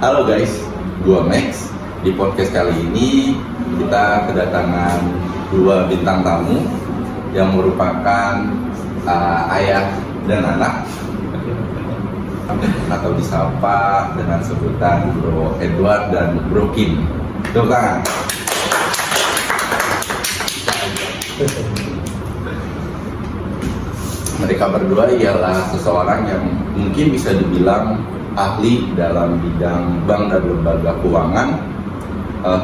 Halo guys, gua Max. Di podcast kali ini kita kedatangan dua bintang tamu yang merupakan ayah dan anak, atau disapa dengan sebutan Bro Edward dan Bro Kim. Tepuk tangan. Mereka berdua ialah seseorang yang mungkin bisa dibilang ahli dalam bidang bank dan lembaga keuangan,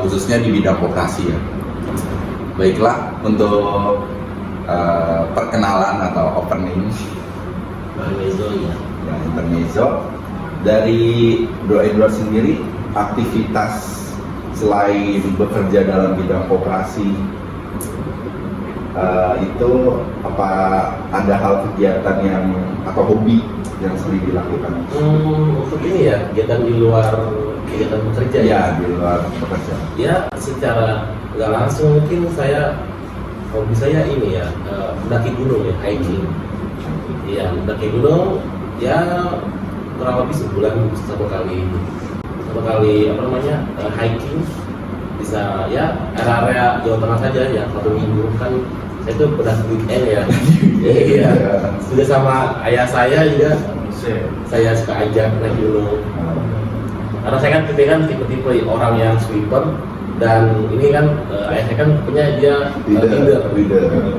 khususnya di bidang koperasi ya. Baiklah, untuk perkenalan atau opening intermezzo dari Bro Edward sendiri, aktivitas selain bekerja dalam bidang koperasi itu apa ada hal kegiatan yang atau hobi yang sering dilakukan? Untuk ini ya, kegiatan di luar kegiatan bekerja ya? Di luar bekerja. Ya, secara nggak langsung mungkin hobi saya ini ya, mendaki gunung ya, hiking. Iya, mendaki gunung ya kurang lebih sebulan satu kali hiking. Bisa ya area Jawa Tengah saja ya, 1 minggu kan. Saya itu pada weekend ya. Iya. Sudah sama ayah saya juga, saya suka ajak naik gunung. Karena saya kan tipe orang yang sweeper, dan ini kan ayah saya kan punya dia leader.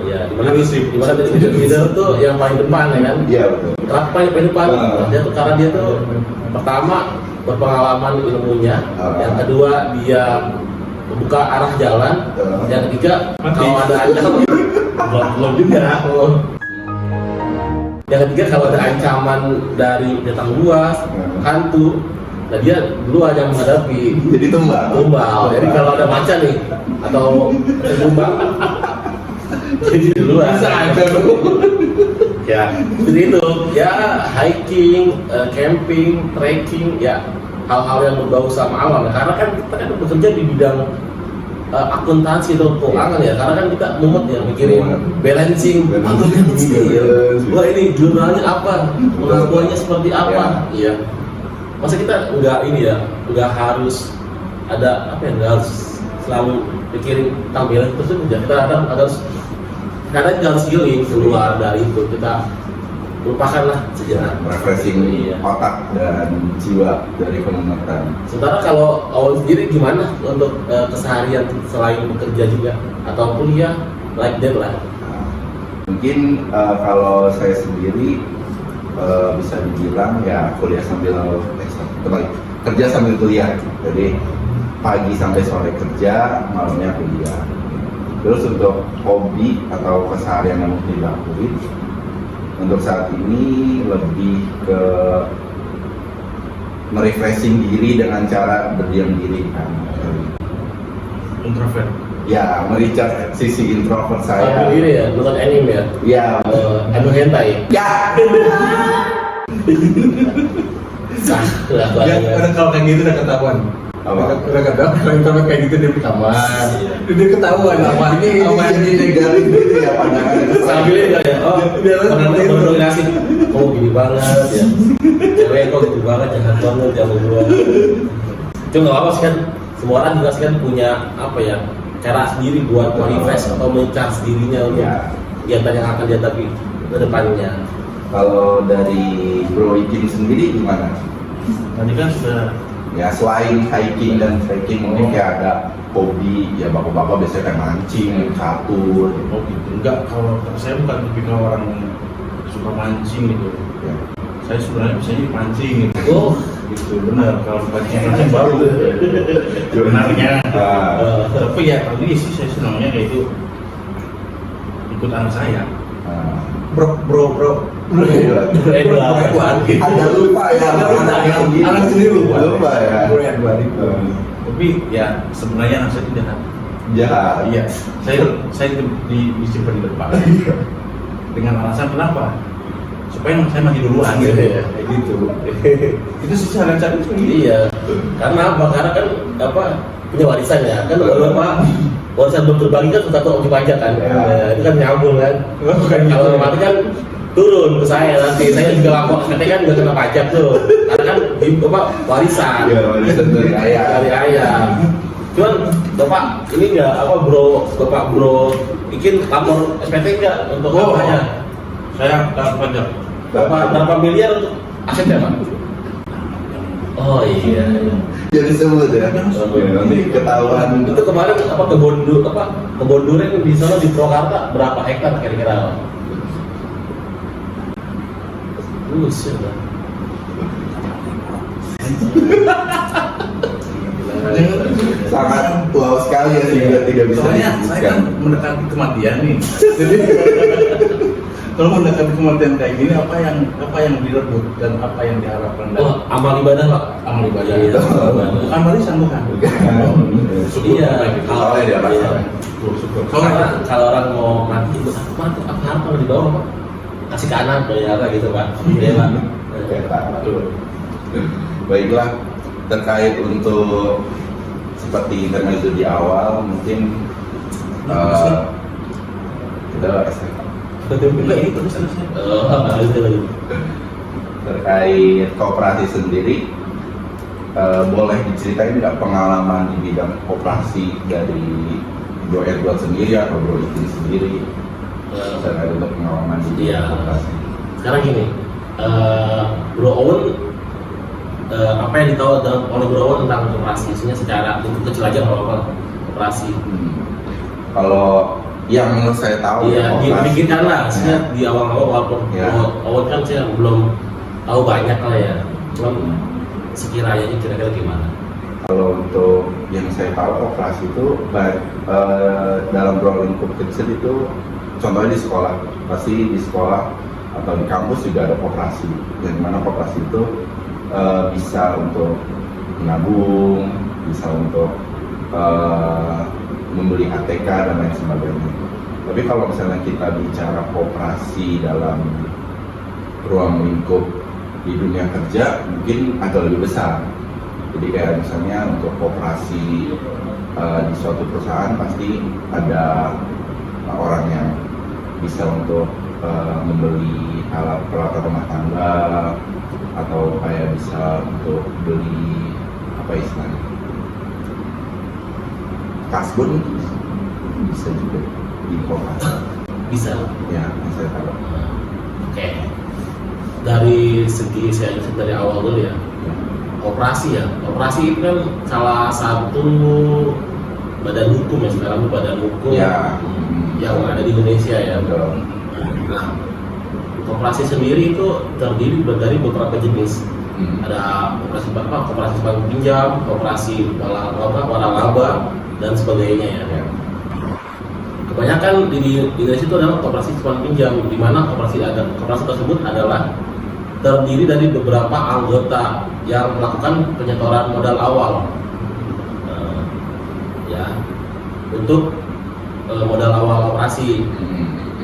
Ya, dimana leader tuh yang paling depan ya kan. Iya betul. Kenapa paling depan? Karena dia tuh pertama berpengalaman ilmunya, yang kedua dia membuka arah jalan, yang ketiga kalau ada ancaman belum juga. Yang ketiga kalau ada ancaman dari datang buas, hantu, nah dia duluan yang menghadapi. Jadi tumbal. Jadi kalau ada macan nih atau tumbal, jadi duluan. Bisa aja ya, seperti itu. Ya, hiking, camping, trekking, ya hal-hal yang berbau sama alam. Karena kan kita kan bekerja di bidang akuntansi atau keuangan ya, karena kan kita mumet ya mikirin balancing, wah ini jurnalnya apa, pengakuannya seperti apa, iya. Masa kita nggak harus ada apa ya, nggak harus selalu pikirin tampilan tersebut ya. Kita harus healing keluar dari itu, kita lupakanlah sejenak, refreshing otak dan jiwa dari penonton. Sementara kalau awal sendiri gimana untuk keseharian selain bekerja juga atau kuliah, like that lah? Mungkin kalau saya sendiri bisa dibilang ya kuliah kerja sambil kuliah. Jadi pagi sampai sore kerja, malamnya kuliah. Terus untuk hobi atau keseharian yang mungkin dilakuin untuk saat ini lebih ke merefreshing diri dengan cara berdiam diri kan. Introvert. Ya, mericharge sisi introvert saya. Diri ya, bukan anime ya? Ya, anu hentai. ya. Ya, kalau kayak gitu udah ketahuan. Apa? Udah ketahuan kalau kayak gitu dia kamar. Dia ketahuan Ini negatif gitu ya pandangannya. Sambil ya, baru ngasih, oh gini banget ya, cewek kok gitu banget, jangan banget, jangan gua. Itu nggak apa sih kan, semua orang juga kan punya apa ya, cara sendiri buat refresh atau men-charge dirinya untuk kegiatan yang akan dihadapi ke depannya. Kalau dari Bro Ikin sendiri gimana? Tadi kan sudah Ya selain hiking dan trekking mungkin kayak ada hobi ya, bapak-bapak biasanya kayak mancing, catur. oh gitu. Enggak, kalau saya bukan tipikal orang yang suka mancing gitu. Ya. Saya sebenarnya biasanya mancing gitu. Oh, Gitu benar, kalau mancing baru sebenarnya. Tapi ya tadi sih saya senangnya kayak itu ikut anak saya. Bro. Ada lupa ya, Anak sendiri lupa ya. Tapi ya sebenarnya anak saya tidak Jahat. Iya, saya disimpan di depan. Dengan alasan kenapa? Supaya saya mati duluan gitu ya, kayak gitu. Itu sih saran-saran itu. iya. Karena apa? Karena kan punya warisan ya. Kan bapak warisan belum terbagi kan satu wajib pajak kan. Itu kan nyambung kan. Kalau mati kan turun ke saya nanti. Saya juga lapor, nanti kan nggak kena pajak tuh. karena kan di warisan. Iya, warisan dari ayah. Dari ayah. Cuman bapak ini nggak bapak bro bikin lapor SPT nggak untuk apanya? Saya tak pajak. Berapa miliar untuk asetnya pak? Oh iya. Jadi sebut ya. Nanti ketahuan. Itu kemarin kebun durian di sana di Purwakarta berapa hektar kira-kira? Buset lah. Sangat wow sekali ya sehingga tidak bisa Soalnya saya kan mendekati kematian nih. Jadi kalau mendekati kematian kayak gini apa yang direbut dan apa yang diharapkan dari Amal ibadah pak. amal ibadah Iya, itu? amal ibadah. Bukan warisan bukan. Iya. Soalnya dia rasa. Syukur. Soalnya kalau orang mau mati itu apa harta di bawah pak? Kasih kanan ternyata gitu pak. Iya pak. Baiklah, terkait untuk seperti intermezzo di awal mungkin kita Enggak ini terus. terkait koperasi sendiri, boleh diceritain nggak pengalaman di bidang koperasi dari Bro Edward sendiri atau Bro Ikin sendiri terkait untuk pengalaman di bidang Iya. koperasi? Sekarang gini, Bro Owen apa yang ditahu oleh Bro Owen tentang koperasi, isinya secara lingkup kecil aja kalau apa koperasi. Kalau yang menurut saya tahu Iya, dibikinkan lah, ya. isinya di awal-awal walaupun Ya. Owen kan saya belum tahu banyak lah ya, cuman sekiranya kira-kira gimana? Kalau untuk yang saya tahu koperasi itu dalam ruang lingkup kecil itu contohnya di sekolah, pasti di sekolah atau di kampus juga ada koperasi, yang mana koperasi itu bisa untuk menabung, bisa untuk membeli ATK dan lain sebagainya. Tapi kalau misalnya kita bicara koperasi dalam ruang lingkup di dunia kerja mungkin agak lebih besar. Jadi kayak misalnya untuk koperasi di suatu perusahaan pasti ada orang yang bisa untuk membeli alat peralatan rumah tangga atau kayak bisa untuk beli apa istilahnya kasbon bisa juga di koperasi. Bisa. Ya, yang saya tahu. Oke. Dari segi saya lihat dari awal dulu ya. Koperasi ya. Koperasi itu kan salah satu badan hukum ya, sekarang badan hukum Ya. yang ada di Indonesia ya. Betul. Nah, koperasi sendiri itu terdiri dari beberapa jenis. Ada koperasi bank pinjam, koperasi waralaba dan sebagainya ya. Ya. Kebanyakan di Indonesia itu adalah koperasi simpan pinjam, di mana koperasi tersebut adalah terdiri dari beberapa anggota yang melakukan penyetoran modal awal, ya, untuk modal awal koperasi.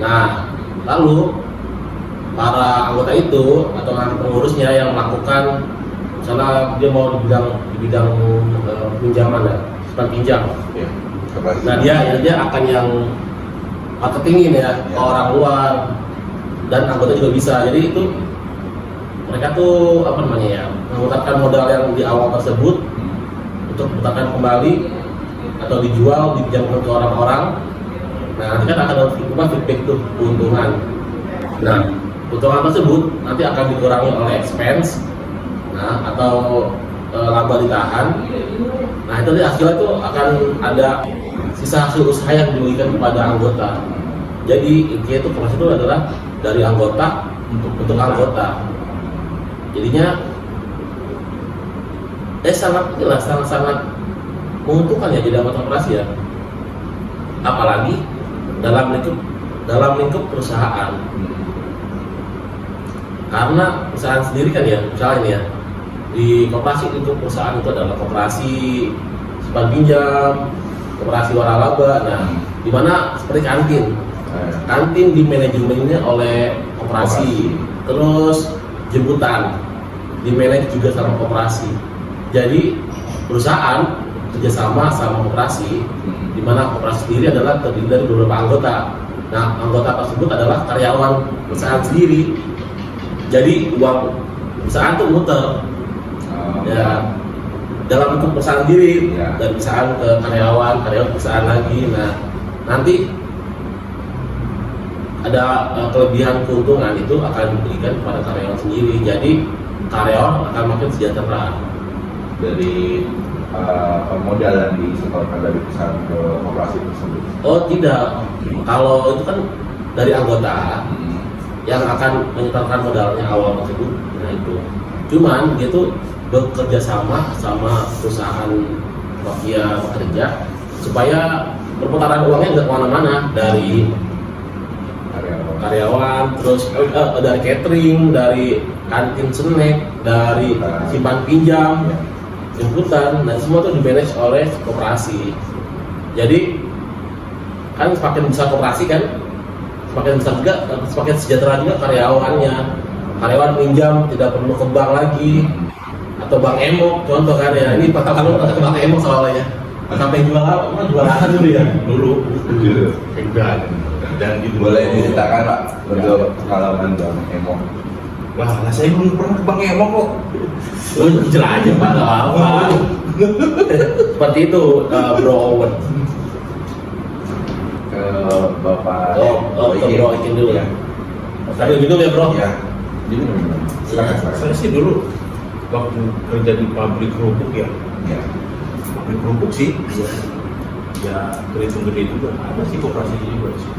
Nah, lalu para anggota itu atau nanti pengurusnya yang melakukan, misalnya dia mau di bidang pinjaman ya, simpan pinjam. Ya. Koperasi. Nah dia akan yang marketingin ya ke orang luar, dan anggota juga bisa. Jadi itu mereka tuh apa namanya ya, memutarkan modal yang di awal tersebut untuk memutarkan kembali atau dijual, dipinjamkan ke orang-orang. Nah nanti kan akan ada feedback tuh keuntungan. Nah keuntungan tersebut nanti akan dikurangi oleh expense, nah atau laba ditahan. Nah itu hasilnya tuh akan ada sisa hasil usaha yang diberikan kepada anggota. Jadi intinya itu koperasi itu adalah dari anggota untuk anggota. Jadinya sangat menguntungkan ya jadi anggota koperasi ya. Apalagi dalam lingkup perusahaan. Karena perusahaan sendiri kan ya, misalnya ini ya, di koperasi itu perusahaan itu adalah koperasi simpan pinjam, koperasi waralaba. Nah, di mana seperti kantin di manajemennya oleh koperasi, terus jemputan di manage juga sama koperasi. Jadi perusahaan kerjasama sama koperasi, di mana koperasi sendiri adalah terdiri dari beberapa anggota. Nah, anggota tersebut adalah karyawan perusahaan sendiri. Jadi uang perusahaan tuh muter Ya dalam bentuk perusahaan sendiri Ya. dan perusahaan ke karyawan perusahaan lagi. Nah nanti ada kelebihan keuntungan itu akan diberikan kepada karyawan sendiri. Jadi karyawan akan makin sejahtera. Dari modal yang disetorkan dari perusahaan ke operasi tersebut. Oh tidak, kalau itu kan dari anggota yang akan menyetorkan modalnya awal tersebut. Nah itu, cuman dia tuh bekerja sama perusahaan Nokia bekerja supaya perputaran uangnya nggak kemana-mana dari karyawan, terus dari catering, dari kantin snack, dari simpan pinjam, jemputan, dan semua itu di-manage oleh koperasi. Jadi kan semakin besar koperasi kan, semakin besar juga, semakin sejahtera juga karyawannya. Karyawan pinjam tidak perlu ke bank lagi atau bank emo, contoh kan ya. Ini Pak Kamu ke bank emo soalnya. Sampai jual apa? Jualan dulu ya. Dulu enggak. Dan gitu. Boleh diceritakan Pak untuk pengalaman bank emo? Wah, saya belum pernah ke bank emo kok. Lu jujur aja Pak, nggak apa-apa. Seperti itu, Bro Owen. Ke Bapak Ke Bro Ikin dulu ya. Tadi minum ya Bro? Ya. Jadi silakan. Saya sih dulu waktu kerja di pabrik kerupuk ya. Ya. Pabrik kerupuk sih. Ya, terhitung gede juga. Ada sih koperasi juga sih.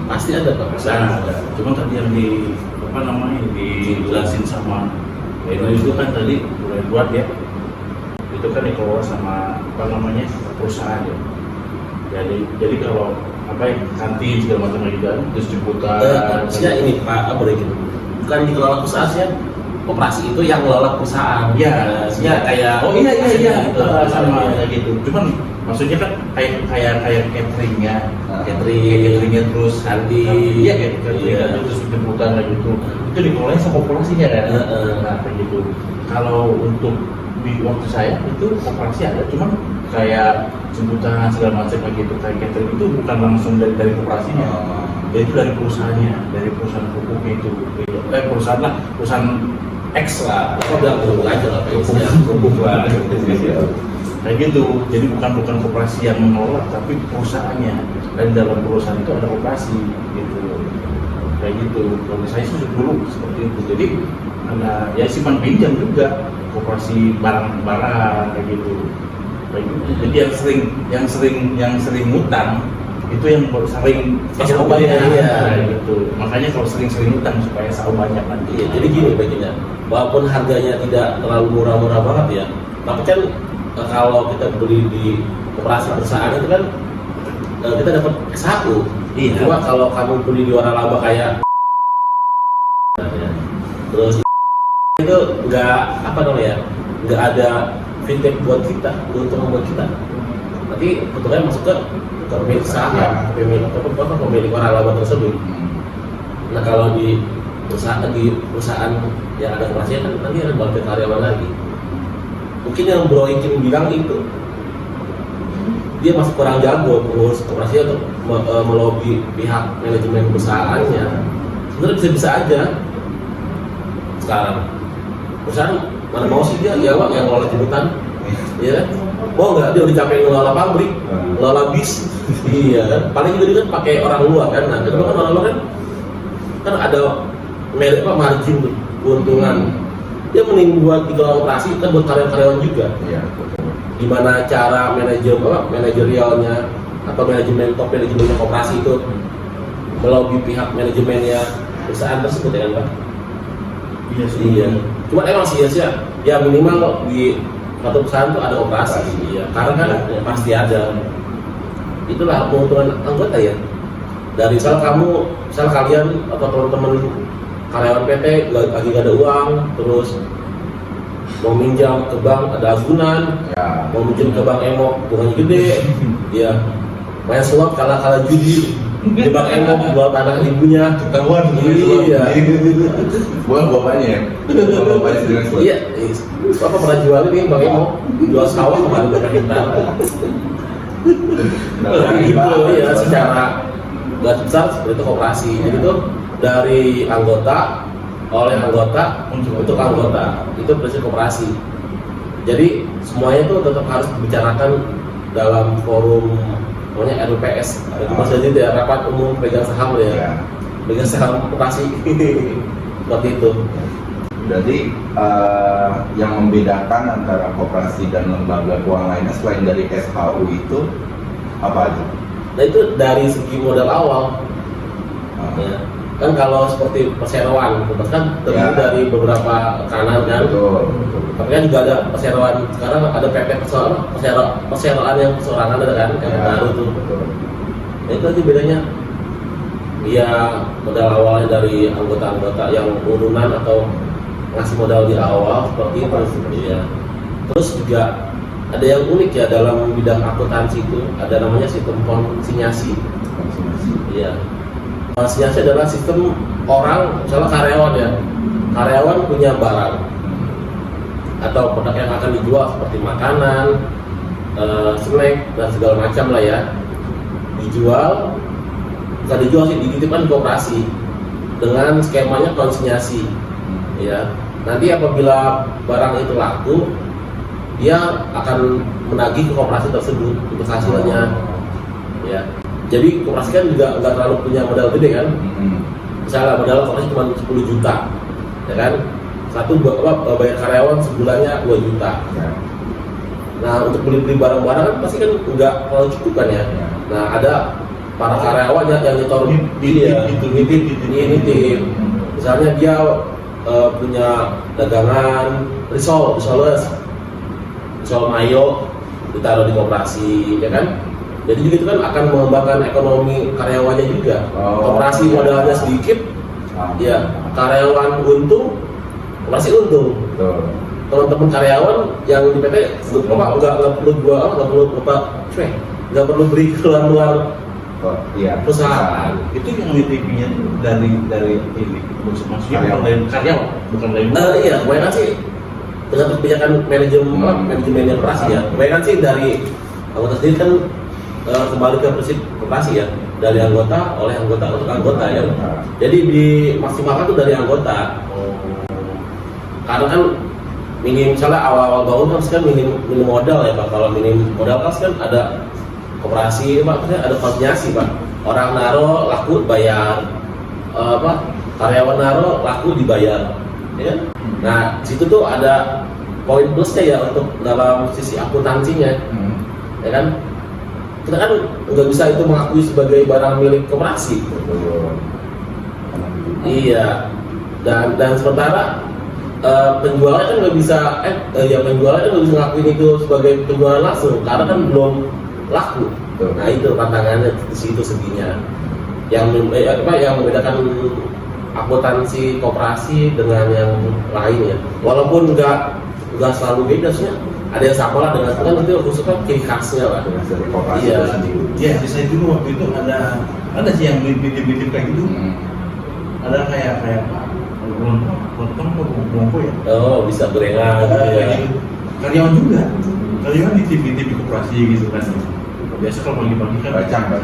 Pasti ada Pak. Nah, ada. Cuma tadi yang dijelasin sama Eno itu kan tadi mulai buat ya. Itu kan dikelola sama perusahaan ya. Jadi kalau kantin segala macam gitu kan, terus jemputan. Harusnya ini Pak Abrekin. Bukan dikelola perusahaan sih, koperasi itu yang ngelola perusahaan. Ya, ya kayak gitu, sama kayak gitu. Cuman maksudnya kan kayak cateringnya, cateringnya terus kantin. Iya kayak catering terus jemputan kayak gitu. Itu dikelola sama koperasinya kan. Nah kayak gitu. Kalau untuk di waktu saya itu koperasi ada, cuman kayak jemputan segala macam kayak gitu, kayak catering itu bukan langsung dari koperasinya. Jadi itu dari perusahaannya, dari perusahaan kerupuknya itu. Perusahaan X lah. Apa bilang kerupuk aja lah, kerupuk lah. Kayak gitu. Jadi bukan koperasi yang mengelola, tapi perusahaannya. Dan dalam perusahaan itu ada koperasi gitu. Kayak gitu. Kalau saya sih dulu seperti itu. Jadi ada ya simpan pinjam juga, koperasi barang-barang kayak gitu. Kayak gitu. Jadi yang sering ngutang itu yang sering Masuk banyak, iya. gitu. Makanya kalau sering utang supaya sahur banyak nanti. Iya, jadi gini baginya, walaupun harganya tidak terlalu murah-murah banget ya, tapi kan kalau kita beli di koperasi perusahaan itu kan kita dapat S1. Iya. Cuma kalau kamu beli di waralaba kayak terus itu nggak nggak ada fintech buat kita, keuntungan buat kita. Nanti betulnya masuk ke pemilik saham, pemilik waralaba tersebut. Nah kalau di perusahaan yang ada koperasinya kan nanti ada balik karyawan lagi. Mungkin yang Bro Ikin bilang itu dia masih kurang jago pengurus koperasi untuk melobi pihak manajemen perusahaannya. Sebenarnya bisa-bisa aja sekarang perusahaan mana mau sih dia yang ngelola jemputan, ya mau nggak dia udah capek ngelola pabrik, ngelola bis, iya kan paling juga dia kan pakai orang luar kan. Nah kedua kan orang luar kan ada margin tuh, keuntungan. Dia mending buat dikelola operasi kan buat karyawan juga. Iya. Gimana cara manajerialnya atau top manajemennya koperasi itu melobi pihak manajemennya perusahaan tersebut ya kan Pak? Iya sih. Iya. Cuma emang sih ya minimal di satu perusahaan tuh ada operasi. Iya. Karena kan ya, pasti ada. Itulah keuntungan anggota ya. Dari misal kalian atau teman-teman karyawan PT lagi gak ada uang, terus mau minjam ke bank ada agunan, Ya. mau minjam ke bank emo bunganya gede, ya main slot kalah judi di bank emo buat anak ibunya Ketahuan. iya Bukan bapaknya ya. Bapaknya sedang slot. iya apa pernah jual ini bank emo jual sawah kemarin berapa hektar gitu ya secara garis besar seperti itu koperasi. Jadi tuh dari anggota oleh anggota untuk anggota itu prinsip koperasi. Jadi semuanya itu tetap harus dibicarakan dalam forum namanya RUPS, maksudnya itu ya, rapat umum pegang saham ya, Ya. pegang saham koperasi seperti itu. Jadi yang membedakan antara koperasi dan lembaga keuangan lainnya selain dari SHU itu apa aja? Nah itu dari segi modal awal. Ya. Kan kalau seperti perseroan, kan terdiri Ya. dari beberapa kanan kan. Betul. Tapi kan juga ada perseroan. Sekarang ada PP perseroan yang perseorangan ada kan, yang baru tuh. Betul. Nah, itu aja bedanya. Ya modal awalnya dari anggota-anggota yang urunan atau ngasih modal di awal seperti itu. Iya. Terus juga ada yang unik ya dalam bidang akuntansi itu, ada namanya sistem konsinyasi. Iya. Konsinyasi adalah sistem orang, misalnya karyawan ya, karyawan punya barang atau produk yang akan dijual seperti makanan, snack dan segala macam lah ya, dijual, bukan dijual sih, dititipkan di koperasi dengan skemanya konsinyasi. Ya, nanti apabila barang itu laku, dia akan menagih ke koperasi tersebut untuk hasilnya. Ya, jadi koperasi kan juga nggak terlalu punya modal gede kan. Misalnya modal koperasi cuma 10 juta, ya kan? Satu bayar karyawan sebulannya 2 juta. Nah untuk beli barang-barang kan pasti kan nggak terlalu cukup kan ya. Nah ada para karyawan yang nyetor nitip. Misalnya dia punya dagangan risol mayo ditaruh di koperasi, ya kan? Jadi juga itu kan akan mengembangkan ekonomi karyawannya juga. Koperasi modalnya sedikit, ya karyawan untung, koperasi untung. Teman-teman karyawan yang di PT nggak perlu beli keluar perusahaan. Itu yang nitipnya dari ini, maksudnya bukan dari Iya, kebanyakan sih dengan kebijakan manajemen operasi ya. Kebanyakan sih dari anggota sendiri kan kembali ke prinsip koperasi ya, dari anggota oleh anggota untuk anggota ya. Jadi dimaksimalkan tuh dari anggota. Karena kan minim, misalnya awal-awal bangun kan minim modal ya Pak. Kalau minim modal kan ada koperasi Pak, ada konsinyasi Pak. Orang naro laku bayar, karyawan naro laku dibayar, ya. Nah situ tuh ada poin plusnya ya untuk dalam sisi akuntansinya, ya kan. Kita kan nggak bisa itu mengakui sebagai barang milik koperasi. Iya. Dan sementara penjualnya kan nggak bisa, penjualnya kan nggak bisa ngakuin itu sebagai penjualan langsung karena kan belum laku. Nah itu tantangannya di situ seginya. Yang membedakan akuntansi koperasi dengan yang lain ya. Walaupun nggak selalu beda sih. Ada yang sama lah dengan itu kan itu khususnya ciri khasnya lah. Iya. Ya, saya dulu waktu itu ada sih yang bitip kayak gitu. Ada kayak Bongko ya. Oh, bisa gorengan gitu ya. Karyawan juga. Karyawan di koperasi gitu kan. Biasa kalau pagi-pagi kan Bacang.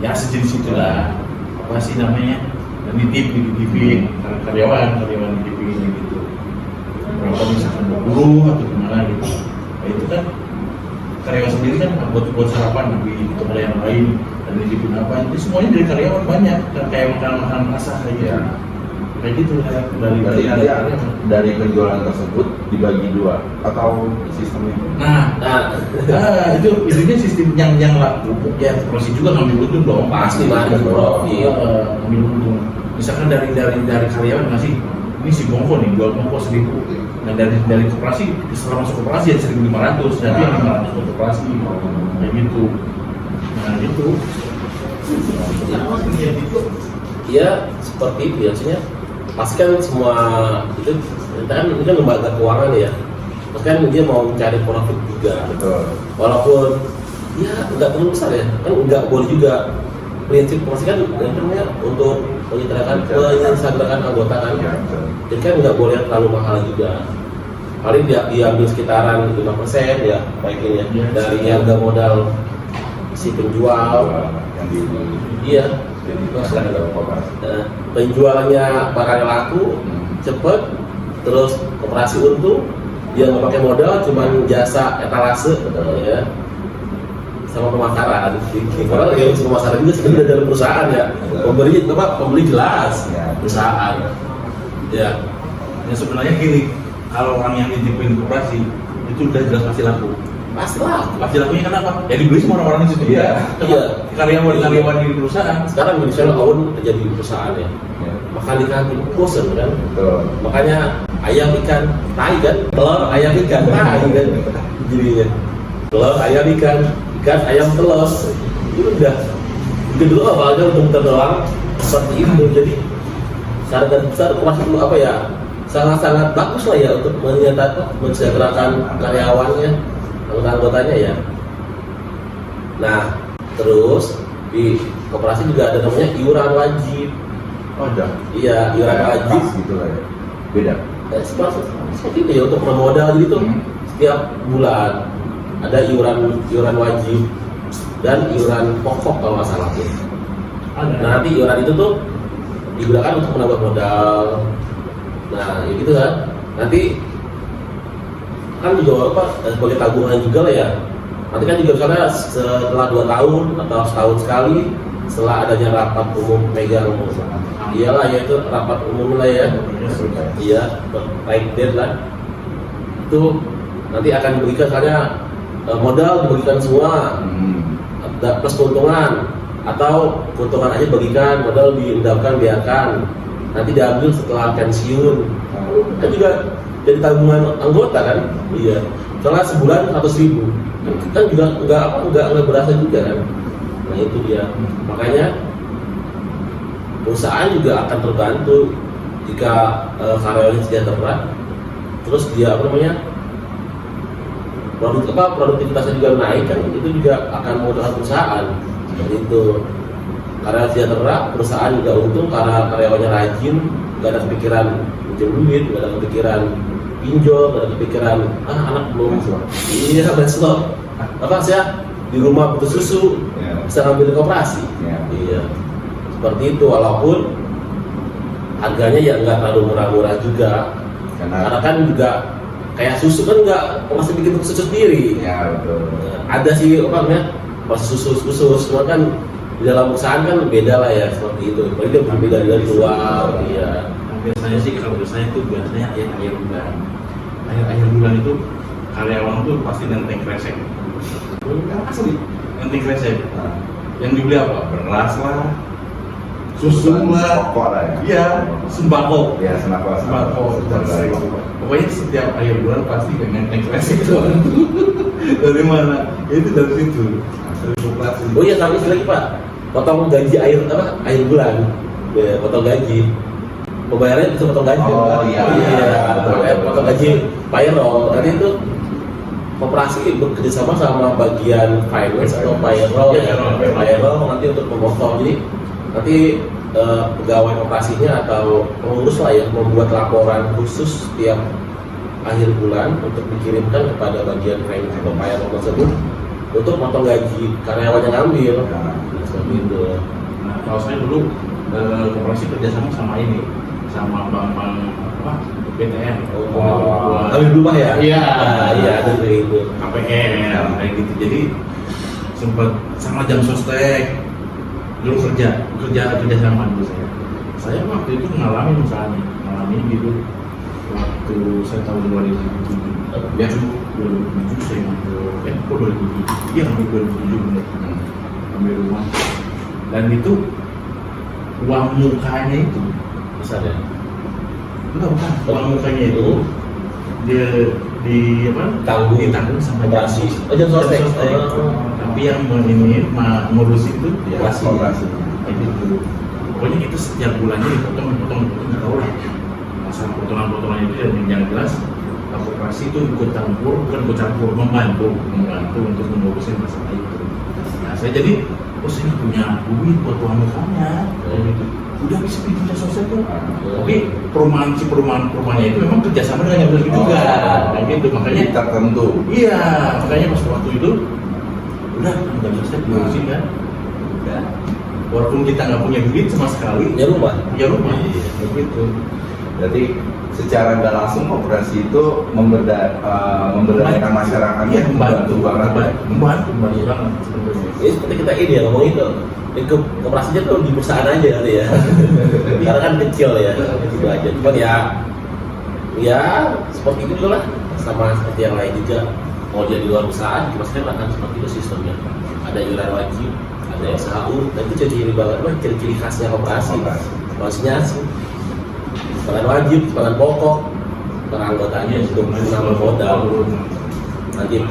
Ya sejenis itulah. Apa sih namanya? Dititipin karyawan dititipin gitu. Kalau misalkan guru atau gimana gitu. Nah, itu kan karyawan sendiri kan buat sarapan di tempat yang lain dan dititipin apa. Itu semuanya dari karyawan banyak. Kayak makanan asal kayak gitu. Dari penjualan tersebut dibagi dua atau sistemnya? Nah, itu intinya sistem yang laku ya masih juga ngambil untung dong, pasti margin profit. Ngambil untung. Misalkan dari karyawan ngasih ini si Bongko nih jual Bongko 1.000. Nah dari koperasi setelah masuk koperasi ya 1.500, nanti yang 500 untuk koperasi kayak gitu. Nah gitu. Iya seperti itu biasanya. Pasti kan semua itu kan ini kan lembaga keuangan ya. Terus kan dia mau mencari profit juga. Betul. Walaupun ya nggak terlalu besar ya, kan nggak boleh juga. Prinsip koperasi kan namanya untuk menyejahterakan anggota kan. Jadi kan nggak boleh terlalu mahal juga. Paling dia diambil sekitaran 5% ya baiknya ya, dari harga modal si penjual. Iya. Penjualnya barang laku cepet, terus koperasi untung, dia nggak pakai modal, cuman jasa etalase ya sama pemasaran. Karena yang pemasaran juga sebenarnya dalam perusahaan ya. Pembeli jelas perusahaan. Ya. Ya sebenarnya gini, kalau orang yang nitipin koperasi itu udah jelas pasti laku. Pasti lah. Pasti lakunya kenapa? Ya dibeli sama orang-orang di situ. Iya. Iya. Karyawan di perusahaan. Sekarang misalnya awun kerja di perusahaan ya. Makan di kantin bosen kan. Betul. Makanya ayam ikan tai kan, telur ayam ikan tai kan. Jadinya telur ayam ikan ayam telur. Itu udah dulu awalnya untuk doang seperti itu. Jadi saran besar kelas itu apa ya? Sangat-sangat bagus lah ya untuk mensejahterakan karyawannya, anggotanya ya. Nah, terus di koperasi juga ada namanya iuran wajib. Oh, ada. Iya, iuran wajib. Pas gitu lah ya. Beda. Seperti itu ya untuk modal gitu. Setiap bulan ada iuran wajib dan iuran pokok kalau nggak salah ya. Nah, nanti iuran itu tuh digunakan untuk menambah modal. Nah, ya gitu kan. Nanti kan juga apa sebagai tabungan juga lah ya. Nanti kan juga misalnya setelah 2 tahun atau setahun sekali setelah adanya rapat umum pegang, iyalah ya itu rapat umum lah ya. Iya, baik deadline itu nanti akan diberikan misalnya modal diberikan semua plus keuntungan, atau keuntungan aja bagikan, modal diendapkan biarkan nanti diambil setelah pensiun. Kan juga jadi tabungan anggota kan. Iya, soalnya sebulan 100.000 kan juga nggak berasa juga kan. Nah itu dia, makanya perusahaan juga akan terbantu jika karyawannya sejahtera, terus dia produktivitasnya juga naik kan, itu juga akan memudahkan perusahaan. Dan itu karyawan sejahtera, perusahaan juga untung karena karyawannya rajin, nggak ada kepikiran pinjam duit, nggak ada kepikiran pinjol, nggak ada kepikiran anak belum besok apa sih ya di rumah butuh susu bisa ngambil di koperasi. Iya, seperti itu. Walaupun harganya ya nggak terlalu murah-murah juga, karena kan juga kayak susu kan nggak masih bikin susu sendiri. Ya betul. Ada sih apa namanya masih susu semua kan di dalam perusahaan kan beda lah ya, seperti itu. Itu berbeda dari luar. Iya. Biasanya sih kalau biasanya itu biasanya akhir bulan. Akhir bulan itu karyawan tuh pasti nenteng kresek. Asli nenteng kresek. Yang dibeli apa? Beras lah, susu lah, pokok lah ya. Iya, sembako. Ya, sembako. Pokoknya setiap akhir bulan pasti nenteng kresek itu. Dari mana? Ya itu dari situ. Dari koperasi. Oh iya, sama lagi Pak, potong gaji akhir bulan, ya, potong gaji. Pembayarannya bisa potong gaji. Oh iya. Potong gaji payroll. Nanti itu koperasi bekerjasama sama bagian finance atau payroll ya. Payroll nanti untuk memotong. Jadi nanti pegawai koperasinya atau pengurus lah ya membuat laporan khusus setiap akhir bulan untuk dikirimkan kepada bagian finance atau payroll tersebut untuk potong gaji karyawan yang ngambil. Seperti itu. Nah, kalau saya dulu koperasi kerjasama sama ini, sama bank-bank apa BTN. Ambil rumah ya? Iya. Iya, ada kayak gitu. KPR kayak gitu. Jadi sempat sama jam sostek dulu kerja sama dulu saya. Saya waktu itu ngalamin gitu waktu saya tahun 2007. Ya 2007 saya ngambil 2007. Iya ngambil 2007 benar. Ambil rumah. Dan itu uang mukanya itu Besar ya? bukan uang mukanya itu dia ditanggung sama koperasi. Jam sostek. Tapi yang ngurus itu Koperasi. Itu pokoknya itu setiap bulannya dipotong nggak tahu lah masalah potongan-potongan itu yang jelas koperasi itu ikut campur membantu untuk mengurusin masalah itu. Nah saya jadi saya punya duit buat uang mukanya udah bisa bikin sosial tuh. Tapi perumahannya itu memang kerjasama dengan yang begitu juga, kayak gitu. Makanya tertentu. Iya, makanya pas waktu itu udah nggak bisa diurusin kan. Walaupun kita nggak punya duit sama sekali, Ya rumah. begitu. Berarti secara nggak langsung koperasi itu memberdayakan masyarakatnya, Iya, membantu banget. membantu banget sebenarnya. Ini seperti kita ini ya ngomong itu, koperasinya tuh di perusahaan aja kali ya. Karena kan kecil ya, gitu aja. Cuman ya seperti itu lah, sama seperti yang lain juga. Mau dia di luar perusahaan, pasti akan seperti itu sistemnya. Ada iuran wajib, ada SHU, dan itu ciri-ciri banget, ciri-ciri khasnya koperasi. Konsinyasi, simpan wajib, simpan pokok, per anggotanya untuk menambah modal. Nanti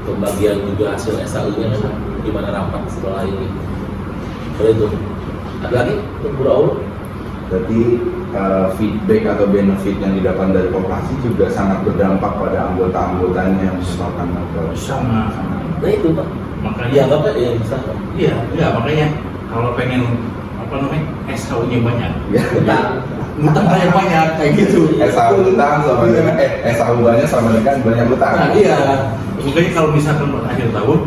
pembagian juga hasil SHU-nya kan gimana rapat setelah ini. Seperti itu. Ada lagi untuk Bu Raul? Berarti feedback atau benefit yang didapat dari koperasi juga sangat berdampak pada anggota-anggotanya yang merupakan Sama. Nah itu Pak. Makanya Ya nggak Pak, ya bisa Pak. iya, enggak makanya kalau pengen SHU-nya banyak. Ya. Ngutang banyak kayak gitu. SHU utang sama dengan SHU banyak sama dengan banyak utang. Nah, iya. Makanya kalau misalkan akhir tahun,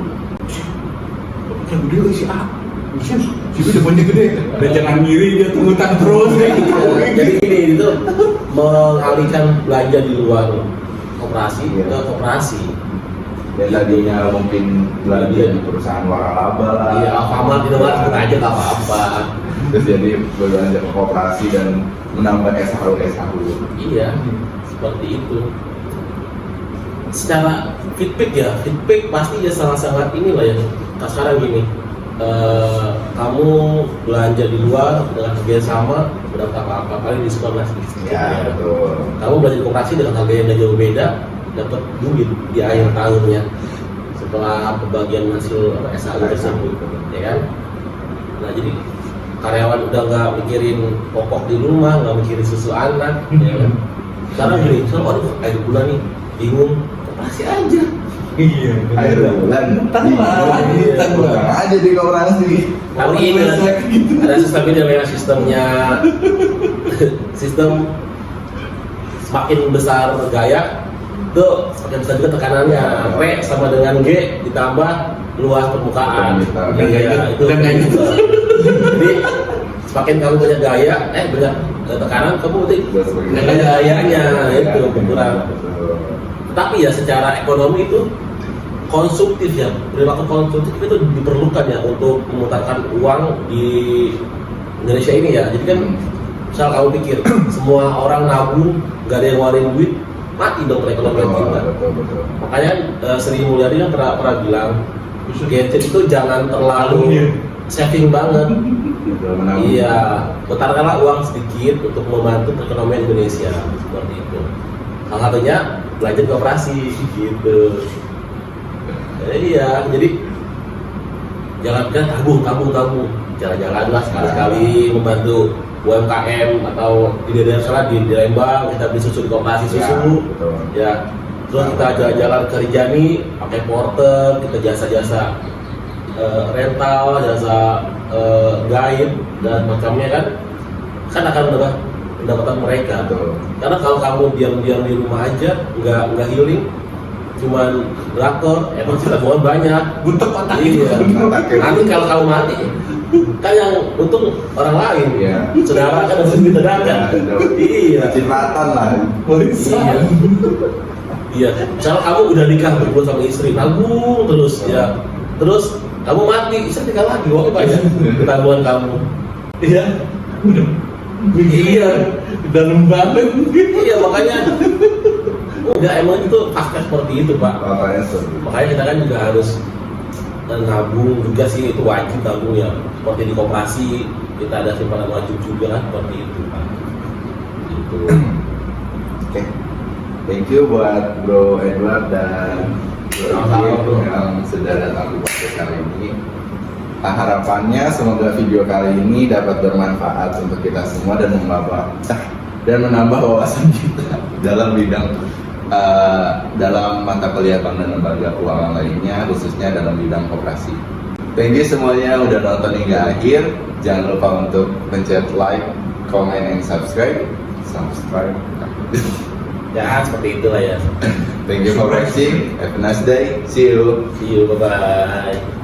kayak gede isi A. Bisa, sih udah banyak gede. Dan jangan ngiri dia tuh ngutang terus kayak gitu. Jadi ini itu mengalihkan belanja di luar koperasi ke koperasi. Dan tadinya mungkin belanja di perusahaan waralaba lah. Iya, Alfamart itu mah sebut aja nggak apa-apa. Terus jadi belanja ke koperasi dan menambah SHU. Iya, seperti itu. Secara feedback pasti ya sangat-sangat inilah ya. Sekarang gini, kamu belanja di luar dengan harga yang sama, berapa apa paling diskon lah sedikit. Ya, betul. Kamu belanja di koperasi dengan harga yang jauh beda, dapat duit di akhir tahunnya setelah pembagian hasil SHU tersebut, ya kan? Nah jadi karyawan udah nggak mikirin pokok di rumah, nggak mikirin susu anak, ya kan? Sekarang gini, soalnya akhir bulan nih bingung, koperasi aja. Iya. Akhir bulan. Utang aja di koperasi. Tapi ini ada sistem ini namanya sistem semakin besar gaya tuh semakin besar juga tekanannya. P sama dengan G ditambah luas permukaan. Iya, itu udah gitu. Jadi semakin kamu banyak gaya, banyak tekanan, kamu nanti banyak gayanya itu berkurang. Tetapi ya secara ekonomi itu konsumtif ya, perilaku konsumtif itu diperlukan ya untuk memutarkan uang di Indonesia ini ya. Jadi kan misal kamu pikir semua orang nabung, gak ada yang ngeluarin duit, mati dong perekonomian kita. Makanya Sri Mulyani kan pernah bilang gadget itu jangan terlalu saving banget. Iya, putarkanlah uang sedikit untuk membantu perekonomian Indonesia seperti itu. Salah satunya belanja di koperasi gitu. Iya, jadi jangan kan tabung, jalan-jalan lah sekali-sekali membantu UMKM atau di daerah salah di Lembang kita beli susu di koperasi susu, ya. Terus kita jalan-jalan ke Rinjani pakai porter, kita jasa-jasa rental, jasa guide dan macamnya kan akan menambah pendapatan mereka. Karena kalau kamu diam-diam di rumah aja nggak healing, cuman drakor, emang sih tabungan banyak, Butuh otak. iya. Nanti kalau kamu mati, kan yang untung orang lain, saudara kan harus ditedangkan. Iya. Cipratan lah. Iya. Iya. Misalnya kamu udah nikah berdua sama istri, nabung terus ya, terus kamu mati, istri nikah lagi, uangnya banyak, tabungan kamu. Iya. Iya. Dalam banget. Iya makanya. Enggak, emang itu fakta seperti itu Pak. Makanya kita kan juga harus nabung juga sih, itu wajib nabung ya. Seperti di koperasi kita ada simpanan wajib juga seperti itu Pak. Gitu. Oke, thank you buat Bro Edward dan Bro yang sudah datang di podcast kali ini. Harapannya semoga video kali ini dapat bermanfaat untuk kita semua dan menambah wawasan kita dalam bidang dalam mata kuliah bank dan lembaga keuangan lainnya, khususnya dalam bidang koperasi. Thank you semuanya udah nonton hingga akhir. Jangan lupa untuk pencet like, comment, and subscribe. Ya seperti itulah ya. Thank you for watching. Have a nice day. See you. See you, bye bye.